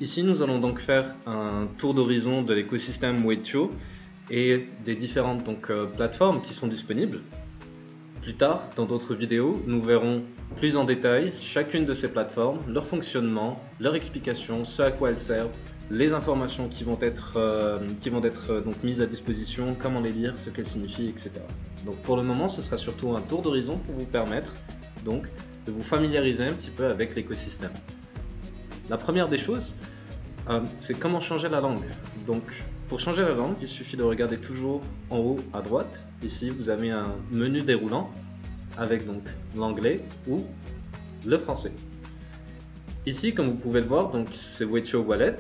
Ici, nous allons donc faire un tour d'horizon de l'écosystème Wetio et des différentes plateformes qui sont disponibles. Plus tard, dans d'autres vidéos, nous verrons plus en détail chacune de ces plateformes, leur fonctionnement, leur explication, ce à quoi elles servent, les informations qui vont être mises à disposition, comment les lire, ce qu'elles signifient, etc. Donc pour le moment, ce sera surtout un tour d'horizon pour vous permettre donc de vous familiariser un petit peu avec l'écosystème. La première des choses, c'est comment changer la langue. Donc pour changer la langue, il suffit de regarder toujours en haut à droite. Ici, vous avez un menu déroulant avec donc l'anglais ou le français. Ici, comme vous pouvez le voir, donc c'est Wetio Wallet.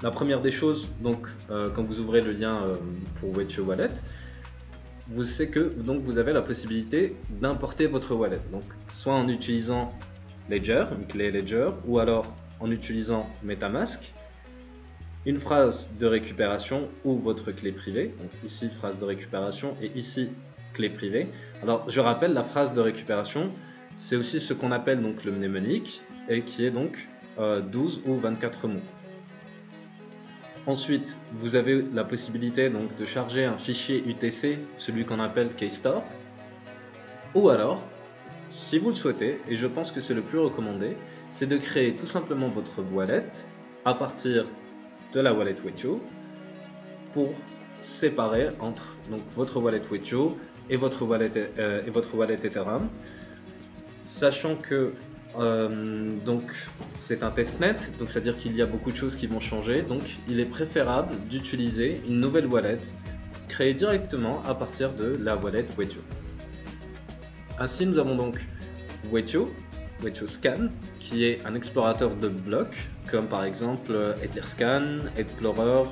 La première des choses, donc quand vous ouvrez le lien pour Wetio Wallet, vous savez que donc vous avez la possibilité d'importer votre wallet. Donc soit en utilisant Ledger, une clé Ledger, ou alors en utilisant MetaMask, une phrase de récupération ou votre clé privée. Donc ici phrase de récupération et ici clé privée. Alors je rappelle, la phrase de récupération, c'est aussi ce qu'on appelle donc le mnémonique et qui est donc 12 ou 24 mots. Ensuite, vous avez la possibilité donc de charger un fichier UTC, celui qu'on appelle Keystore, ou alors, si vous le souhaitez, et je pense que c'est le plus recommandé, c'est de créer tout simplement votre wallet à partir de la wallet Wetio pour séparer entre donc votre wallet Wetio et votre wallet Ethereum, sachant que donc c'est un testnet, donc c'est à dire qu'il y a beaucoup de choses qui vont changer, donc il est préférable d'utiliser une nouvelle wallet créée directement à partir de la wallet Wetio. Ainsi, nous avons donc Wetio Scan, qui est un explorateur de blocs, comme par exemple Etherscan, Explorer,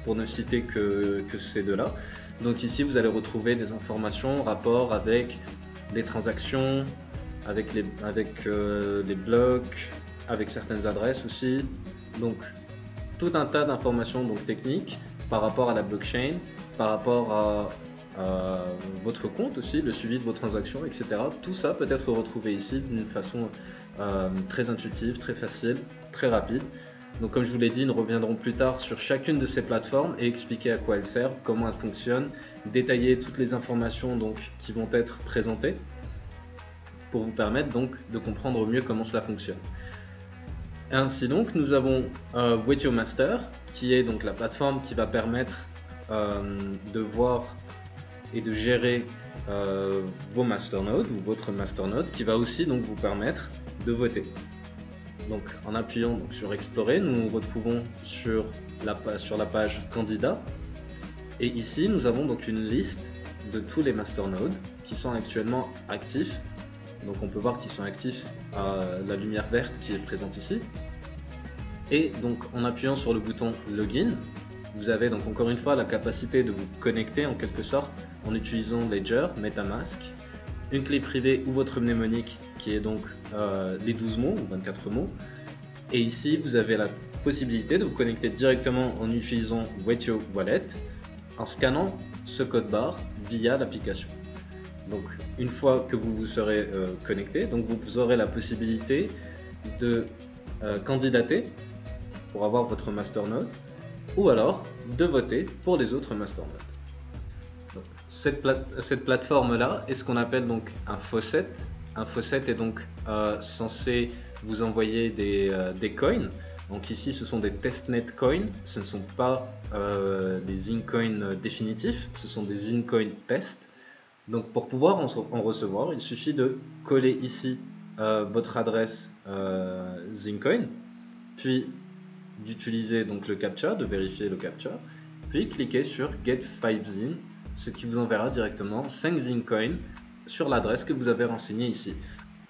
pour ne citer que ces deux-là. Donc ici, vous allez retrouver des informations en rapport avec les transactions, avec les blocs, avec certaines adresses aussi. Donc tout un tas d'informations techniques par rapport à la blockchain, par rapport à votre compte aussi, le suivi de vos transactions, etc. Tout ça peut être retrouvé ici d'une façon très intuitive, très facile, très rapide. Donc comme je vous l'ai dit, nous reviendrons plus tard sur chacune de ces plateformes et expliquer à quoi elles servent, comment elles fonctionnent, détailler toutes les informations qui vont être présentées pour vous permettre donc de comprendre mieux comment cela fonctionne. Ainsi donc, nous avons Wetio Master, qui est donc la plateforme qui va permettre de voir et de gérer vos masternodes ou votre masternode, qui va aussi donc vous permettre de voter. Donc en appuyant sur Explorer, nous nous retrouvons sur la page candidat, et ici nous avons donc une liste de tous les masternodes qui sont actuellement actifs. Donc on peut voir qu'ils sont actifs à la lumière verte qui est présente ici. Et donc en appuyant sur le bouton Login, vous avez donc encore une fois la capacité de vous connecter en quelque sorte en utilisant Ledger, MetaMask, une clé privée ou votre mnémonique qui est donc les 12 mots ou 24 mots. Et ici vous avez la possibilité de vous connecter directement en utilisant Wetio Wallet en scannant ce code barre via l'application. Donc une fois que vous vous serez connecté, donc vous aurez la possibilité de candidater pour avoir votre masternode ou alors de voter pour les autres masternodes. Donc, cette plateforme là est ce qu'on appelle donc un faucet. Un faucet est donc censé vous envoyer des coins. Donc ici ce sont des testnet coins, ce ne sont pas des incoins définitifs, ce sont des incoin tests. Donc pour pouvoir en recevoir, il suffit de coller ici votre adresse Zincoin, puis d'utiliser donc le CAPTCHA, de vérifier le CAPTCHA, puis cliquer sur Get 5 Zin, ce qui vous enverra directement 5 Zincoin sur l'adresse que vous avez renseignée ici.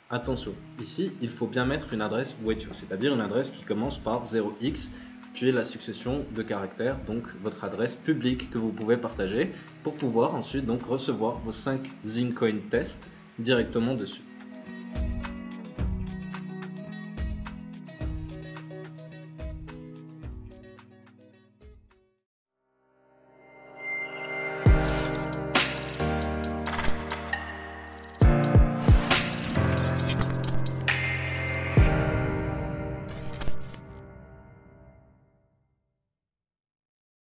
Attention, ici il faut bien mettre une adresse Wetio, c'est-à-dire une adresse qui commence par 0x, puis la succession de caractères, donc votre adresse publique que vous pouvez partager pour pouvoir ensuite donc recevoir vos 5 Zincoin tests directement dessus.